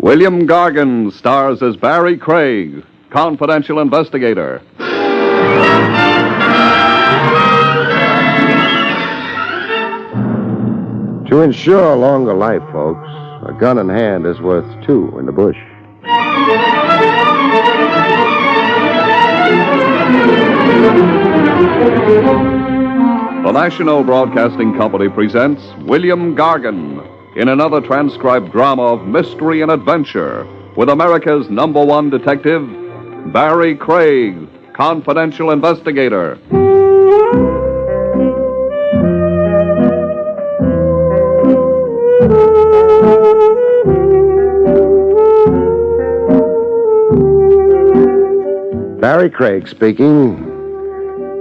William Gargan stars as Barry Craig, confidential investigator. To ensure a longer life, folks, a gun in hand is worth two in the bush. The National Broadcasting Company presents William Gargan in another transcribed drama of mystery and adventure with America's #1 detective, Barry Craig, confidential investigator. Barry Craig speaking.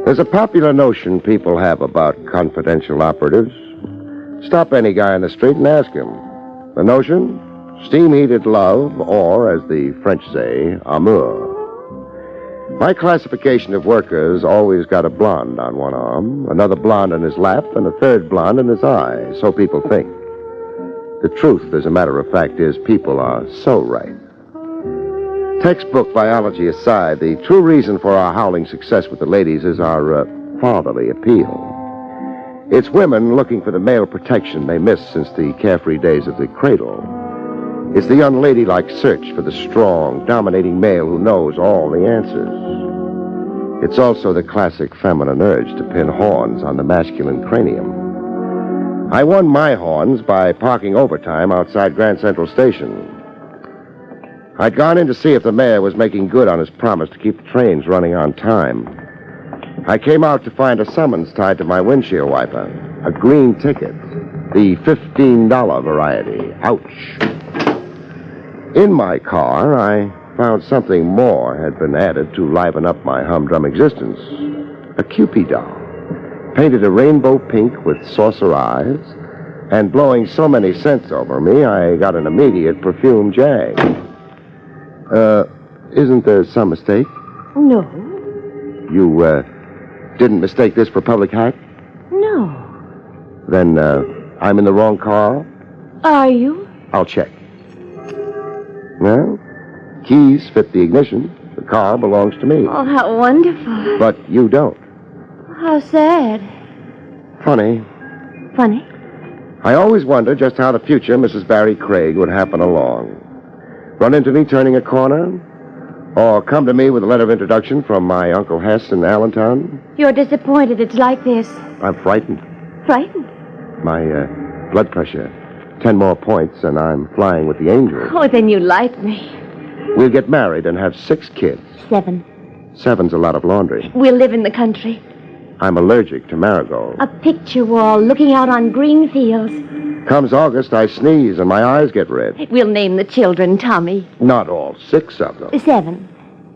There's a popular notion people have about confidential operatives. Stop any guy in the street and ask him. The notion? Steam-heated love, or, as the French say, amour. My classification of workers always got a blonde on one arm, another blonde in his lap, and a third blonde in his eye, so people think. The truth, as a matter of fact, is people are so right. Textbook biology aside, the true reason for our howling success with the ladies is our fatherly appeal. It's women looking for the male protection they missed since the carefree days of the cradle. It's the unladylike search for the strong, dominating male who knows all the answers. It's also the classic feminine urge to pin horns on the masculine cranium. I won my horns by parking overtime outside Grand Central Station. I'd gone in to see if the mayor was making good on his promise to keep the trains running on time. I came out to find a summons tied to my windshield wiper. A green ticket. The $15 variety. Ouch. In my car, I found something more had been added to liven up my humdrum existence. A Cupid doll. Painted a rainbow pink with saucer eyes, and blowing so many scents over me, I got an immediate perfume jag. Isn't there some mistake? No. You, didn't mistake this for public hack? No. Then, I'm in the wrong car? Are you? I'll check. Well, keys fit the ignition. The car belongs to me. Oh, how wonderful. But you don't. How sad. Funny. Funny? I always wonder just how the future Mrs. Barry Craig would happen along. Run into me turning a corner? Or come to me with a letter of introduction from my Uncle Hess in Allentown? You're disappointed it's like this. I'm frightened. Frightened? My blood pressure. 10 more points and I'm flying with the angels. Oh, then you like me. We'll get married and have 6 kids. 7. 7's a lot of laundry. We'll live in the country. I'm allergic to marigolds. A picture wall looking out on green fields. Comes August, I sneeze and my eyes get red. We'll name the children Tommy. Not all 6 of them. 7.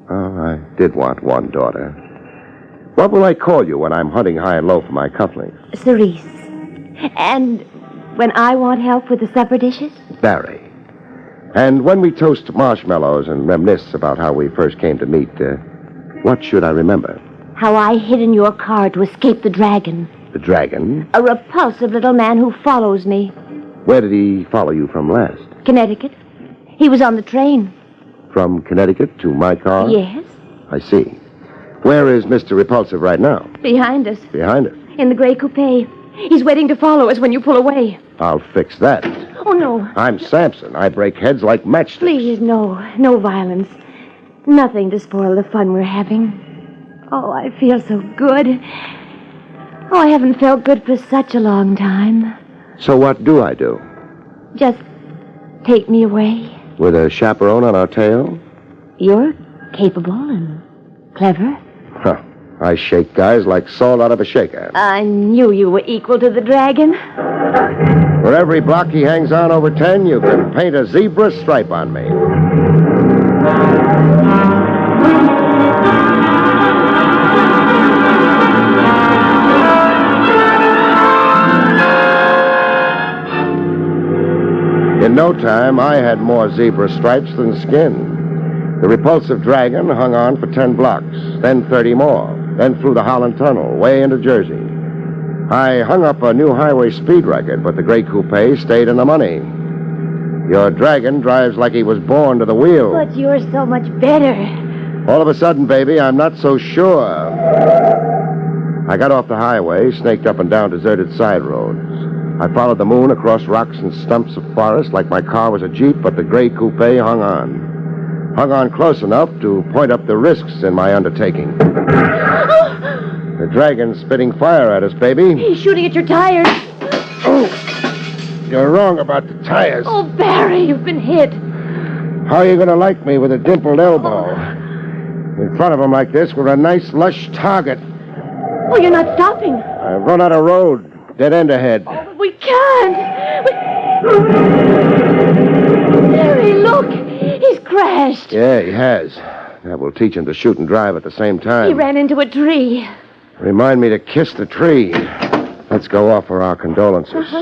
Oh, I did want one daughter. What will I call you when I'm hunting high and low for my cufflinks? Cerise. And when I want help with the supper dishes? Barry. And when we toast marshmallows and reminisce about how we first came to meet, what should I remember? How I hid in your car to escape the dragon. The dragon? A repulsive little man who follows me. Where did he follow you from last? Connecticut. He was on the train. From Connecticut to my car? Yes. I see. Where is Mr. Repulsive right now? Behind us. Behind us? In the gray coupe. He's waiting to follow us when you pull away. I'll fix that. Oh, no. I'm Samson. I break heads like matchsticks. Please, no. No violence. Nothing to spoil the fun we're having. Oh, I feel so good. Oh, I haven't felt good for such a long time. So what do I do? Just take me away. With a chaperone on our tail? You're capable and clever. Huh. I shake guys like salt out of a shaker. I knew you were equal to the dragon. For every block he hangs on over 10, you can paint a zebra stripe on me. In no time, I had more zebra stripes than skin. The repulsive dragon hung on for 10 blocks, then 30 more, then through the Holland Tunnel, way into Jersey. I hung up a new highway speed record, but the gray coupe stayed in the money. Your dragon drives like he was born to the wheel. But you're so much better. All of a sudden, baby, I'm not so sure. I got off the highway, snaked up and down deserted side roads. I followed the moon across rocks and stumps of forest like my car was a Jeep, but the gray coupe hung on. Hung on close enough to point up the risks in my undertaking. The dragon's spitting fire at us, baby. He's shooting at your tires. Oh, you're wrong about the tires. Oh, Barry, you've been hit. How are you going to like me with a dimpled elbow? In front of him like this, we're a nice, lush target. Oh, you're not stopping. I've run out of road. Dead end ahead. Oh, but we can't. Barry, look. He's crashed. Yeah, he has. That will teach him to shoot and drive at the same time. He ran into a tree. Remind me to kiss the tree. Let's go offer our condolences.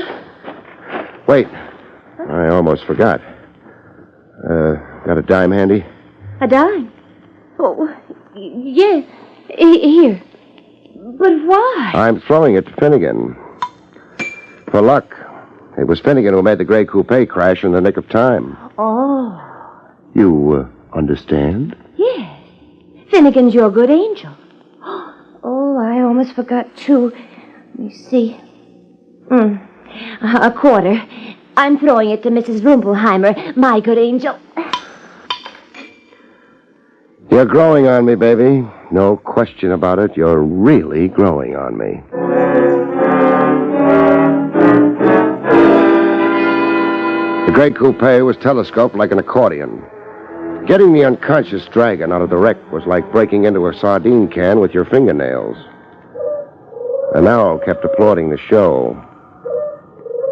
Wait. I almost forgot. Got a dime handy? A dime? Oh, yes. Here. But why? I'm throwing it to Finnegan. For luck. It was Finnegan who made the gray coupe crash in the nick of time. Oh. You understand? Yes. Finnegan's your good angel. Oh, I almost forgot, too. Let me see. A quarter. I'm throwing it to Mrs. Rumpelheimer, my good angel. You're growing on me, baby. No question about it. You're really growing on me. The gray coupe was telescoped like an accordion. Getting the unconscious dragon out of the wreck was like breaking into a sardine can with your fingernails. An owl kept applauding the show.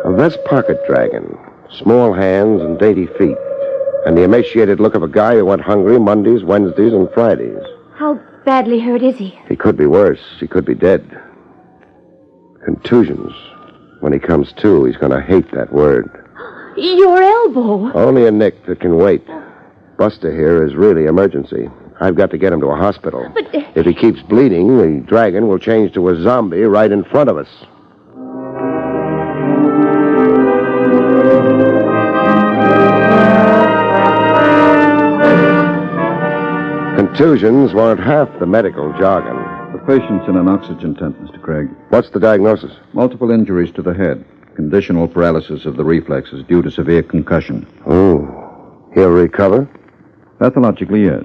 A vest pocket dragon, small hands and dainty feet, and the emaciated look of a guy who went hungry Mondays, Wednesdays, and Fridays. How badly hurt is he? He could be worse. He could be dead. Contusions. When he comes to, he's going to hate that word. Your elbow. Only a nick that can wait. Buster here is really emergency. I've got to get him to a hospital. But... If he keeps bleeding, the dragon will change to a zombie right in front of us. Contusions weren't half the medical jargon. The patient's in an oxygen tent, Mr. Craig. What's the diagnosis? Multiple injuries to the head. Conditional paralysis of the reflexes due to severe concussion. Oh. He'll recover? Pathologically, yes.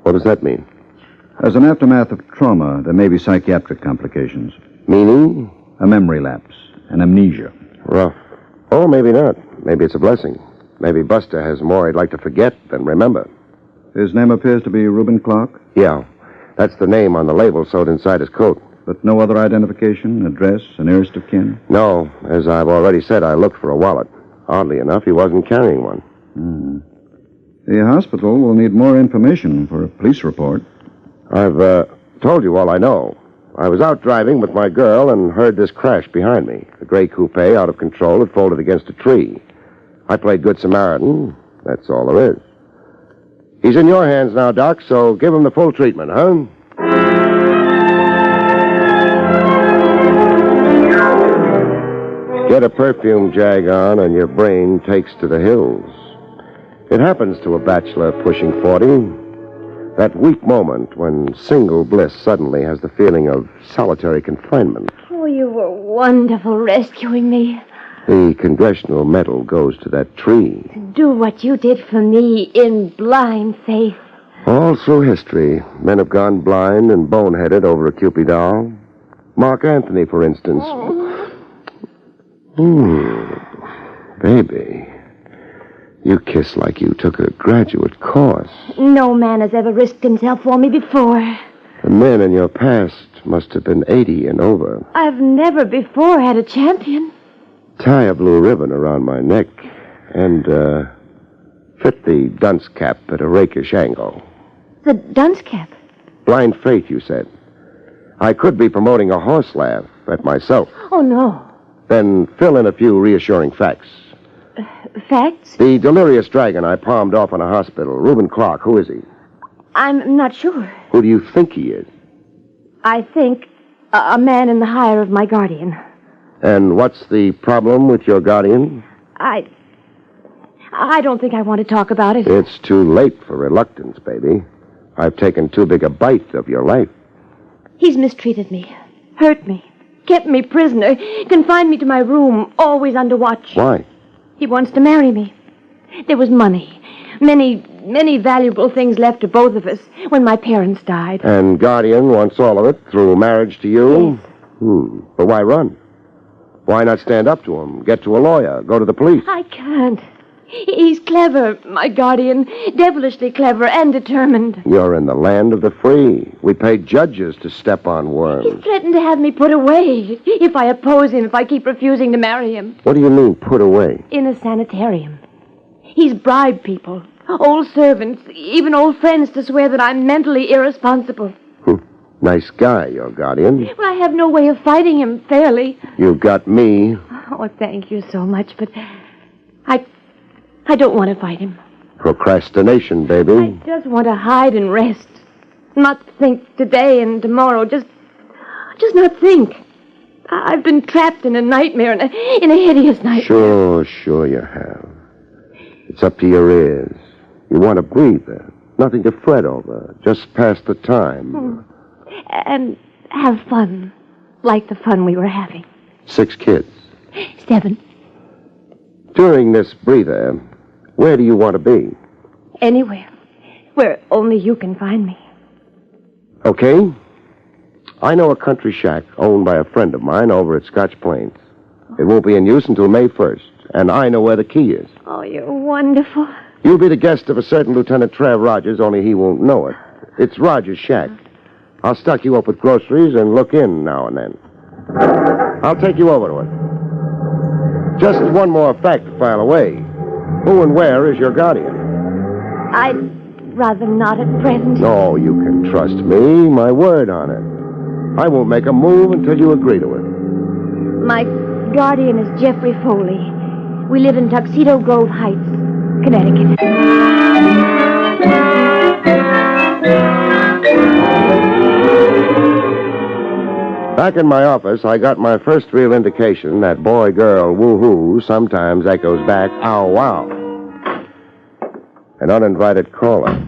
What does that mean? As an aftermath of trauma, there may be psychiatric complications. Meaning? A memory lapse, an amnesia. Rough. Or maybe not. Maybe it's a blessing. Maybe Buster has more he'd like to forget than remember. His name appears to be Reuben Clark? Yeah. That's the name on the label sewed inside his coat. But no other identification, address, a nearest of kin? No. As I've already said, I looked for a wallet. Oddly enough, he wasn't carrying one. The hospital will need more information for a police report. I've told you all I know. I was out driving with my girl and heard this crash behind me. The gray coupe, out of control, had folded against a tree. I played Good Samaritan. That's all there is. He's in your hands now, Doc, so give him the full treatment, huh? Get a perfume jag on and your brain takes to the hills. It happens to a bachelor pushing 40. That weak moment when single bliss suddenly has the feeling of solitary confinement. Oh, you were wonderful rescuing me. The congressional medal goes to that tree. Do what you did for me in blind faith. All through history, men have gone blind and boneheaded over a Cupid doll. Mark Antony, for instance. Baby, you kiss like you took a graduate course. No man has ever risked himself for me before. The men in your past must have been 80 and over. I've never before had a champion. Tie a blue ribbon around my neck and fit the dunce cap at a rakish angle. The dunce cap? Blind faith, you said. I could be promoting a horse laugh at myself. Oh, no. Then fill in a few reassuring facts. Facts? The delirious dragon I palmed off in a hospital, Reuben Clark, who is he? I'm not sure. Who do you think he is? I think a man in the hire of my guardian. And what's the problem with your guardian? I I don't think I want to talk about it. It's too late for reluctance, baby. I've taken too big a bite of your life. He's mistreated me, hurt me, kept me prisoner, confined me to my room, always under watch. Why? He wants to marry me. There was money, many valuable things left to both of us when my parents died. And Guardian wants all of it through marriage to you? Yes. But why run? Why not stand up to him, get to a lawyer, go to the police? I can't. He's clever, my guardian, devilishly clever and determined. You're in the land of the free. We pay judges to step on He worms. threatened to have me put away if I oppose him, if I keep refusing to marry him. What do you mean, put away? In a sanitarium. He's bribed people, old servants, even old friends to swear that I'm mentally irresponsible. Nice guy, your Guardian. Well, I have no way of fighting him fairly. You've got me. Oh, thank you so much, but I don't want to fight him. Procrastination, baby. I just want to hide and rest. Not think today and tomorrow. Just not think. I've been trapped in a nightmare, in a hideous nightmare. Sure you have. It's up to your ears. You want a breather. Nothing to fret over. Just pass the time. And have fun. Like the fun we were having. 6 kids. 7. During this breather, where do you want to be? Anywhere. Where only you can find me. Okay. I know a country shack owned by a friend of mine over at Scotch Plains. It won't be in use until May 1st, and I know where the key is. Oh, you're wonderful. You'll be the guest of a certain Lieutenant Trav Rogers, only he won't know it. It's Rogers' shack. I'll stock you up with groceries and look in now and then. I'll take you over to it. Just one more fact to file away. Who and where is your guardian? I'd rather not at present. No, you can trust me. My word on it. I won't make a move until you agree to it. My guardian is Jeffrey Foley. We live in Tuxedo Grove Heights, Connecticut. Back in my office, I got my first real indication that boy-girl woo-hoo sometimes echoes back ow-wow. An uninvited caller.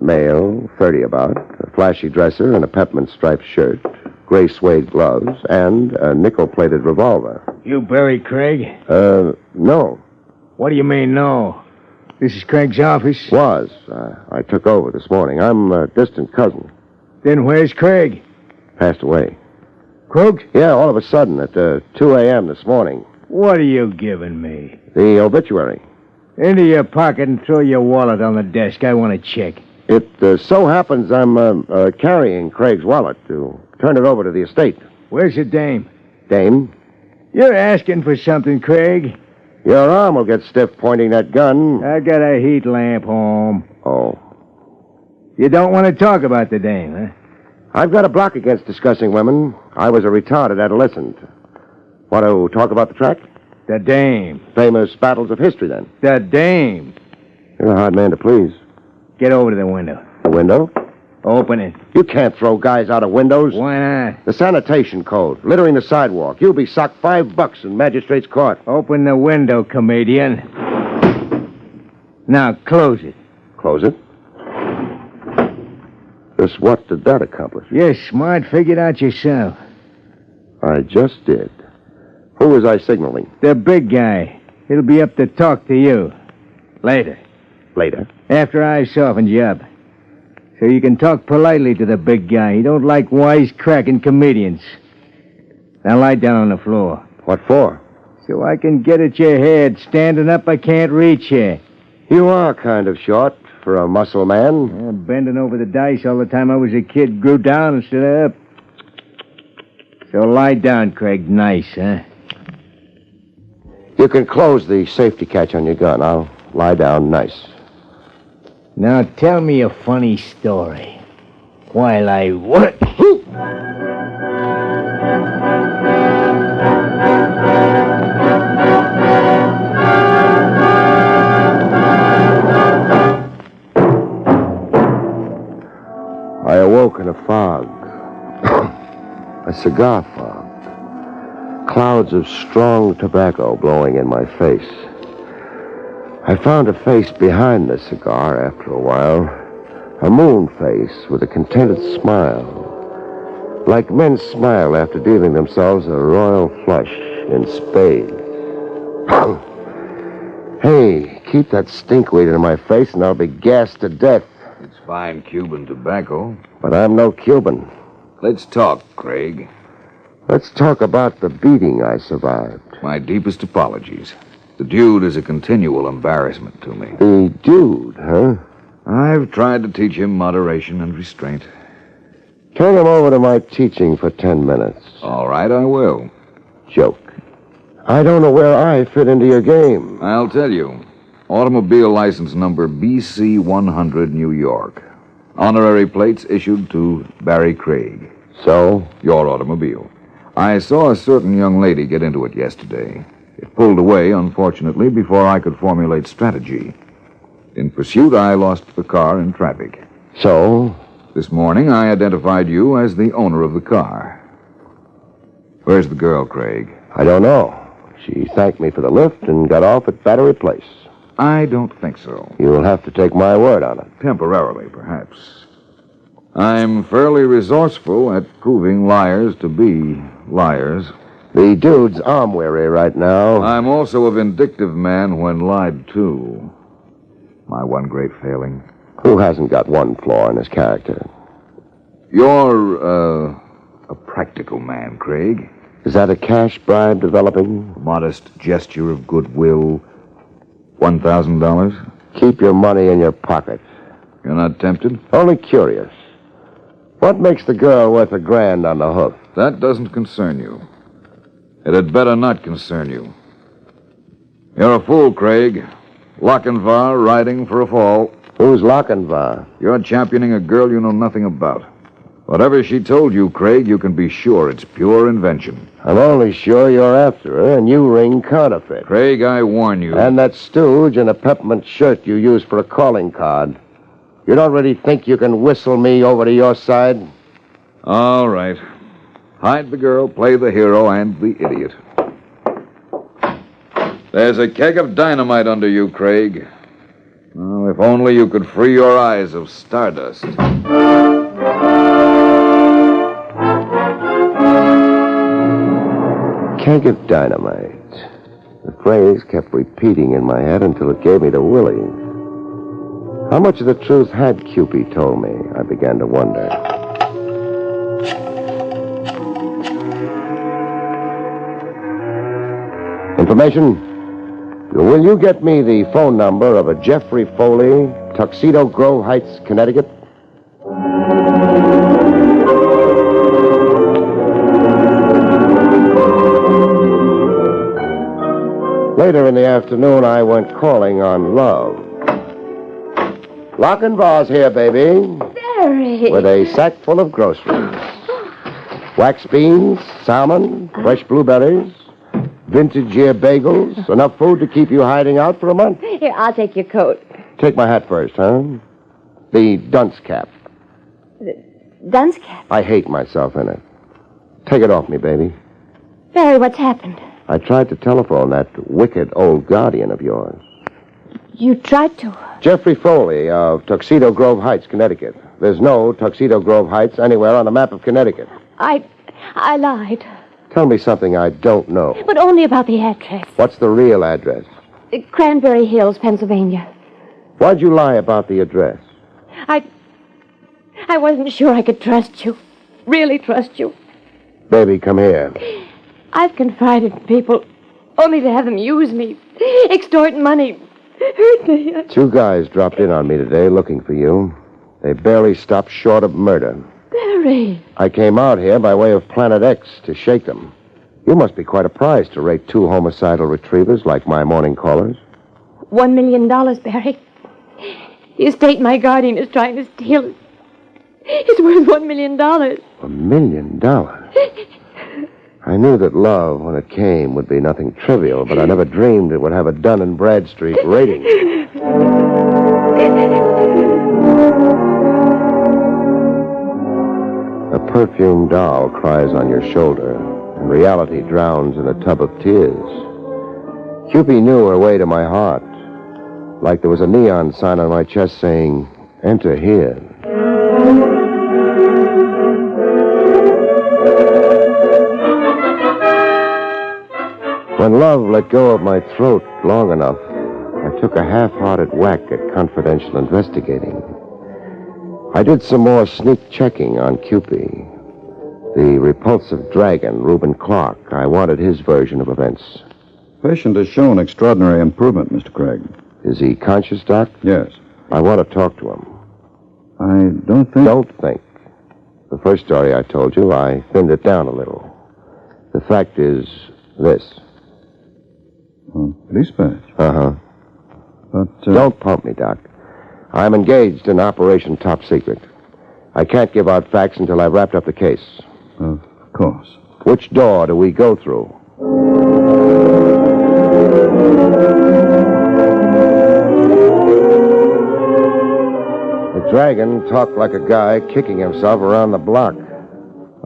Male, 30 about, a flashy dresser and a peppermint-striped shirt, gray suede gloves, and a nickel-plated revolver. You Barry Craig? No. What do you mean, no? This is Craig's office? Was. I took over this morning. I'm a distant cousin. Then where's Craig? Passed away. Croaked? Yeah, all of a sudden at 2 a.m. this morning. What are you giving me? The obituary. Into your pocket and throw your wallet on the desk. I want to check. It so happens I'm carrying Craig's wallet to turn it over to the estate. Where's the dame? Dame, You're asking for something, Craig. your arm will get stiff pointing that gun. I got a heat lamp home. Oh. You don't want to talk about the dame, huh? I've got a block against discussing women. I was a retarded adolescent. Want to talk about the track? The dame. Famous battles of history, then. The dame. You're a hard man to please. Get over to the window. The window? Open it. You can't throw guys out of windows. Why not? The sanitation code, littering the sidewalk. You'll be socked $5 in magistrate's court. Open the window, comedian. Now, close it. Close it. Just what did that accomplish? You're smart. Figure it out yourself. I just did. Who was I signaling? The big guy. He'll be up to talk to you. Later. Later. After I've softened you up. So you can talk politely to the big guy. He don't like wisecracking comedians. Now lie down on the floor. What for? So I can get at your head. Standing up, I can't reach you. You are kind of short for a muscle man. Bending over the dice all the time I was a kid grew down instead of up. So lie down, Craig. Nice, huh? You can close the safety catch on your gun. I'll lie down nice. Now tell me a funny story. While I work. I awoke in a fog. A cigar fog. Clouds of strong tobacco blowing in my face. I found a face behind the cigar after a while. A moon face with a contented smile. Like men smile after dealing themselves a royal flush in spades. Hey, keep that stinkweed in my face and I'll be gassed to death. It's fine Cuban tobacco. But I'm no Cuban. Let's talk, Craig. Let's talk about the beating I survived. My deepest apologies. The dude is a continual embarrassment to me. The dude, huh? I've tried to teach him moderation and restraint. Turn him over to my teaching for 10 minutes. All right, I will. Joke. I don't know where I fit into your game. I'll tell you. Automobile license number BC-100, New York. Honorary plates issued to Barry Craig. So? Your automobile. I saw a certain young lady get into it yesterday. It pulled away, unfortunately, before I could formulate strategy. In pursuit, I lost the car in traffic. So? This morning, I identified you as the owner of the car. Where's the girl, Craig? I don't know. She thanked me for the lift and got off at Battery Place. I don't think so. You'll have to take my word on it. Temporarily, perhaps. I'm fairly resourceful at proving liars to be liars. The dude's arm-weary right now. I'm also a vindictive man when lied to. My one great failing. Who hasn't got one flaw in his character? You're, a practical man, Craig. Is that a cash bribe developing? A modest gesture of goodwill. $1,000? Keep your money in your pocket. You're not tempted? Only curious. What makes the girl worth $1,000 on the hoof? That doesn't concern you. It had better not concern you. You're a fool, Craig. Lochinvar riding for a fall. Who's Lochinvar? You're championing a girl you know nothing about. Whatever she told you, Craig, you can be sure it's pure invention. I'm only sure you're after her, and you ring counterfeit. Craig, I warn you. And that stooge in a peppermint shirt you use for a calling card. You don't really think you can whistle me over to your side? All right. Hide the girl, play the hero, and the idiot. There's a keg of dynamite under you, Craig. Oh, if only you could free your eyes of stardust. Keg of dynamite. The phrase kept repeating in my head until it gave me the willies. How much of the truth had Cupid told me? I began to wonder. Information? Will you get me the phone number of a Jeffrey Foley, Tuxedo Grove Heights, Connecticut? Later in the afternoon, I went calling on Love. Lochinvar's here, baby. Barry. With a sack full of groceries. Wax beans, salmon, fresh blueberries, vintage year bagels, enough food to keep you hiding out for a month. Here, I'll take your coat. Take my hat first, huh? The dunce cap. Dunce cap. I hate myself in it. Take it off me, baby. Barry, what's happened? I tried to telephone that wicked old guardian of yours. You tried to. Jeffrey Foley of Tuxedo Grove Heights, Connecticut. There's no Tuxedo Grove Heights anywhere on the map of Connecticut. I lied. Tell me something I don't know. But only about the address. What's the real address? Cranberry Hills, Pennsylvania. Why'd you lie about the address? I wasn't sure I could trust you. Really trust you. Baby, come here. I've confided in people only to have them use me, extort money, hurt me. 2 guys dropped in on me today looking for you. They barely stopped short of murder. Barry. I came out here by way of Planet X to shake them. You must be quite a prize to rate 2 homicidal retrievers like my morning callers. $1 million, Barry. The estate my guardian is trying to steal. It's worth $1 million. $1 million? I knew that love, when it came, would be nothing trivial, but I never dreamed it would have a Dun & Bradstreet rating. A perfumed doll cries on your shoulder, and reality drowns in a tub of tears. Cupid knew her way to my heart. Like there was a neon sign on my chest saying, "Enter here." When love let go of my throat long enough, I took a half-hearted whack at confidential investigating. I did some more sneak checking on Cupid. The repulsive dragon, Reuben Clark. I wanted his version of events. Patient has shown extraordinary improvement, Mr. Craig. Is he conscious, Doc? Yes. I want to talk to him. I don't think... Don't think. The first story I told you, I thinned it down a little. The fact is this. Police badge. Uh-huh. But, Don't pump me, Doc. I'm engaged in Operation Top Secret. I can't give out facts until I've wrapped up the case. Of course. Which door do we go through? The dragon talked like a guy kicking himself around the block.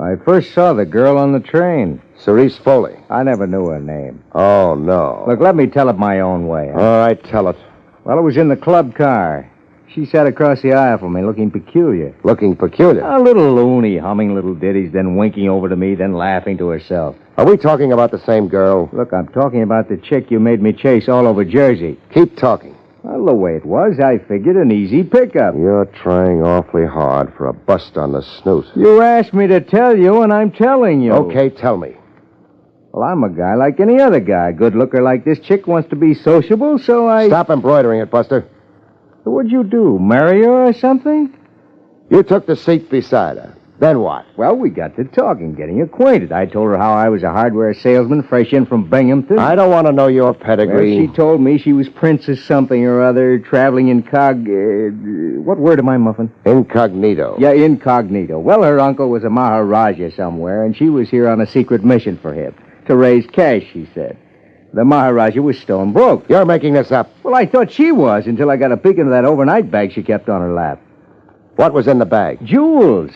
I first saw the girl on the train. Cerise Foley. I never knew her name. Oh, no. Look, let me tell it my own way. All right, tell it. Well, it was in the club car. She sat across the aisle from me, looking peculiar. Looking peculiar. A little loony, humming little ditties, then winking over to me, then laughing to herself. Are we talking about the same girl? Look, I'm talking about the chick you made me chase all over Jersey. Keep talking. Well, the way it was, I figured an easy pickup. You're trying awfully hard for a bust on the snoot. You asked me to tell you, and I'm telling you. Okay, tell me. Well, I'm a guy like any other guy. Good looker like this chick wants to be sociable, so I... Stop embroidering it, Buster. What'd you do, marry her or something? You took the seat beside her. Then what? Well, we got to talking, getting acquainted. I told her how I was a hardware salesman fresh in from Binghamton. I don't want to know your pedigree. Well, she told me she was Princess something or other, traveling what word am I muffin? Incognito. Yeah, incognito. Well, her uncle was a Maharaja somewhere, and she was here on a secret mission for him. To raise cash, she said. The Maharaja was stone broke. You're making this up. Well, I thought she was until I got a peek into that overnight bag she kept on her lap. What was in the bag? Jewels.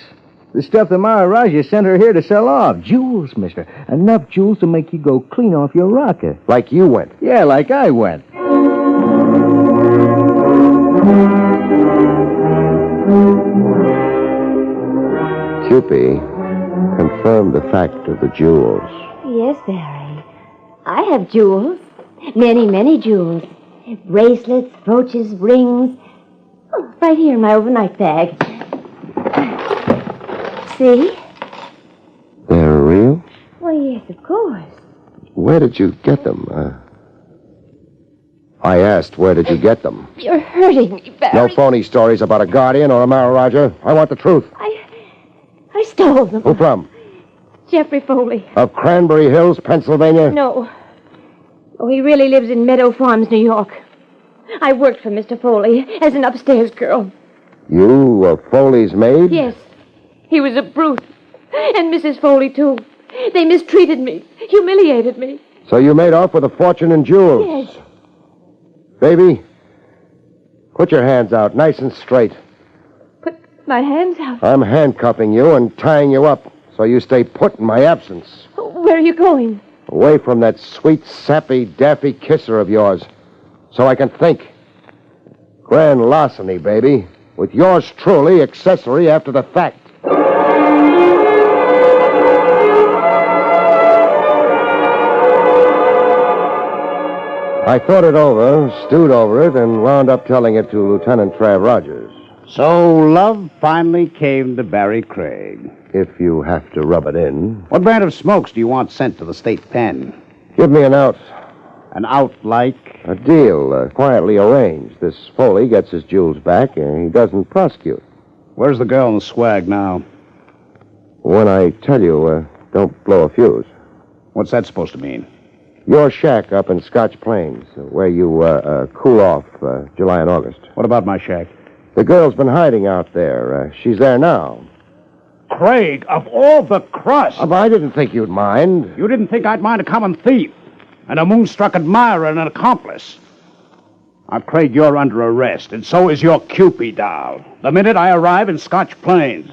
The stuff the Maharaja sent her here to sell off. Jewels, mister. Enough jewels to make you go clean off your rocker. Like you went. Yeah, like I went. Cupid confirmed the fact of the jewels. Yes, Barry. I have jewels. Many, many jewels. Bracelets, brooches, rings. Oh, right here in my overnight bag. See? They're real? Why, yes, of course. Where did you get them? I asked, where did you get them? You're hurting me, Barry. No phony stories about a guardian or a Maharaja. I want the truth. I stole them. Who from? Jeffrey Foley. Of Cranberry Hills, Pennsylvania? No. Oh, he really lives in Meadow Farms, New York. I worked for Mr. Foley as an upstairs girl. You were Foley's maid? Yes. He was a brute. And Mrs. Foley, too. They mistreated me, humiliated me. So you made off with a fortune in jewels? Yes. Baby, put your hands out nice and straight. Put my hands out. I'm handcuffing you and tying you up so you stay put in my absence. Where are you going? Away from that sweet, sappy, daffy kisser of yours so I can think. Grand larceny, baby, with yours truly accessory after the fact. I thought it over, stewed over it, and wound up telling it to Lieutenant Trav Rogers. So love finally came to Barry Craig. If you have to rub it in. What brand of smokes do you want sent to the state pen? Give me an out. An out like? A deal, quietly arranged. This Foley gets his jewels back, and he doesn't prosecute. Where's the girl and the swag now? When I tell you, don't blow a fuse. What's that supposed to mean? Your shack up in Scotch Plains, where you cool off July and August. What about my shack? The girl's been hiding out there. She's there now. Craig, of all the crust! I didn't think you'd mind. You didn't think I'd mind a common thief, and a moonstruck admirer and an accomplice. Now, Craig, you're under arrest, and so is your Cupid doll. The minute I arrive in Scotch Plains.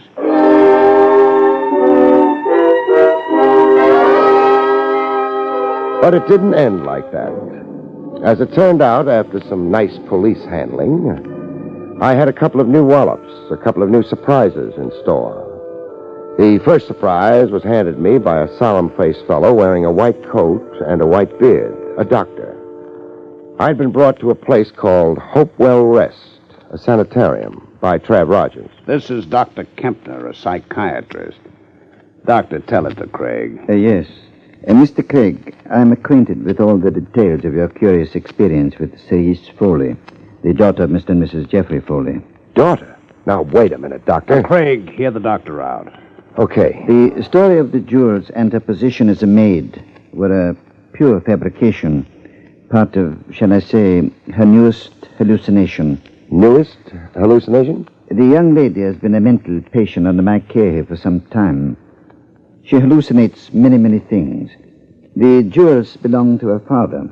But it didn't end like that. As it turned out, after some nice police handling, I had a couple of new wallops, a couple of new surprises in store. The first surprise was handed me by a solemn-faced fellow wearing a white coat and a white beard, a doctor. I'd been brought to a place called Hopewell Rest, a sanitarium, by Trav Rogers. This is Dr. Kempner, a psychiatrist. Doctor, tell it to Craig. Yes. Mr. Craig, I'm acquainted with all the details of your curious experience with Cerise Foley, the daughter of Mr. and Mrs. Jeffrey Foley. Daughter? Now, wait a minute, Doctor. Craig, hear the doctor out. Okay. The story of the jewels and her position as a maid were a pure fabrication, part of, shall I say, her newest hallucination. Newest hallucination? The young lady has been a mental patient under my care here for some time. She hallucinates many, many things. The jewels belong to her father.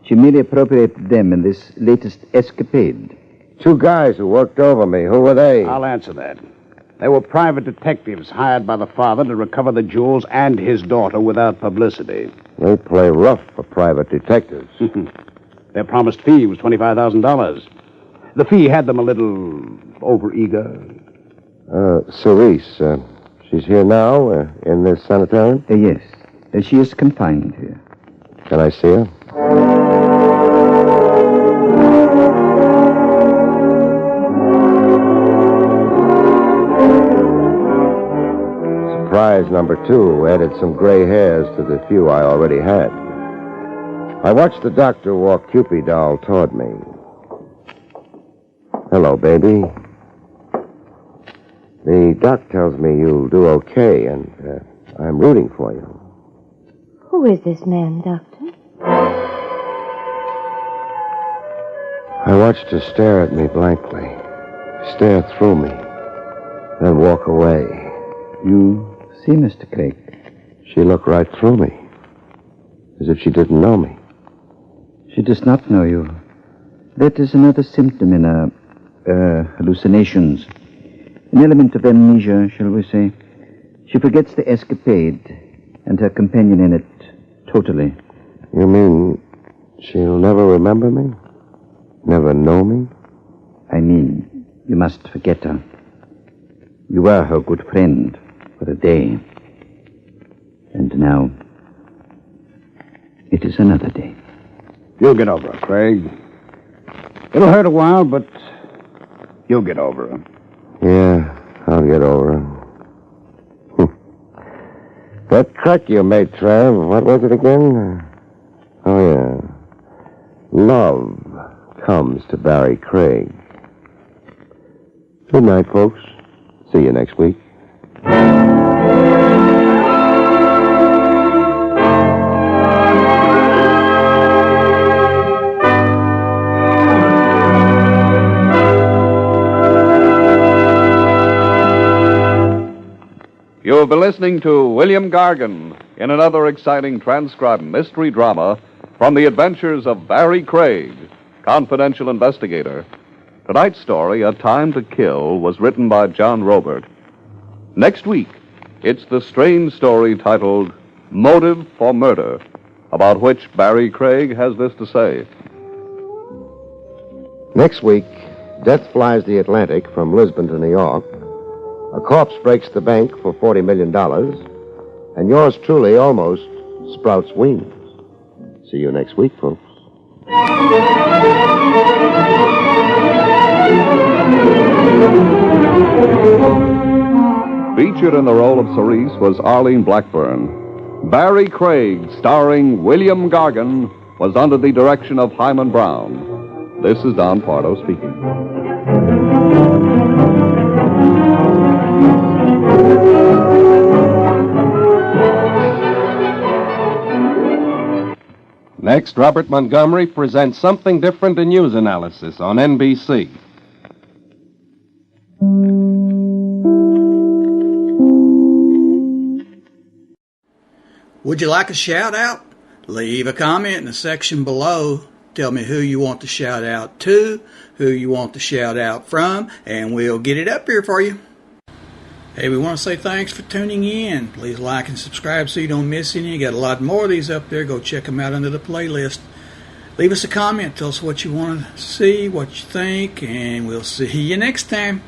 She merely appropriated them in this latest escapade. Two guys who worked over me. Who were they? I'll answer that. They were private detectives hired by the father to recover the jewels and his daughter without publicity. They play rough for private detectives. Their promised fee was $25,000. The fee had them a little overeager. Cerise, she's here now, in this sanitarium? Yes. She is confined here. Can I see her? Surprise number 2 added some gray hairs to the few I already had. I watched the doctor walk Cupid doll toward me. Hello, baby. The doc tells me you'll do okay, and I'm rooting for you. Who is this man, Doctor? I watched her stare at me blankly, stare through me, then walk away. You see, Mr. Craig? She looked right through me, as if she didn't know me. She does not know you. That is another symptom in her hallucinations. An element of amnesia, shall we say. She forgets the escapade and her companion in it totally. You mean she'll never remember me? Never know me? I mean, you must forget her. You were her good friend for a day. And now, it is another day. You'll get over her, Craig. It'll hurt a while, but you'll get over her. Yeah, I'll get over her. That crack you made, Trav, what was it again? Oh, yeah. Love comes to Barry Craig. Good night, folks. See you next week. You have been listening to William Gargan in another exciting transcribed mystery drama from the adventures of Barry Craig, confidential investigator. Tonight's story, A Time to Kill, was written by John Robert. Next week, it's the strange story titled Motive for Murder, about which Barry Craig has this to say. Next week, death flies the Atlantic from Lisbon to New York. A corpse breaks the bank for $40 million, and yours truly almost sprouts wings. See you next week, folks. Featured in the role of Cerise was Arlene Blackburn. Barry Craig, starring William Gargan, was under the direction of Hyman Brown. This is Don Pardo speaking. Next, Robert Montgomery presents Something Different in News Analysis on NBC. Would you like a shout out? Leave a comment in the section below. Tell me who you want to shout out to, who you want to shout out from, and we'll get it up here for you. Hey, we want to say thanks for tuning in. Please like and subscribe so you don't miss any. You got a lot more of these up there. Go check them out under the playlist. leave us a comment. Tell us what you want to see, what you think, and we'll see you next time.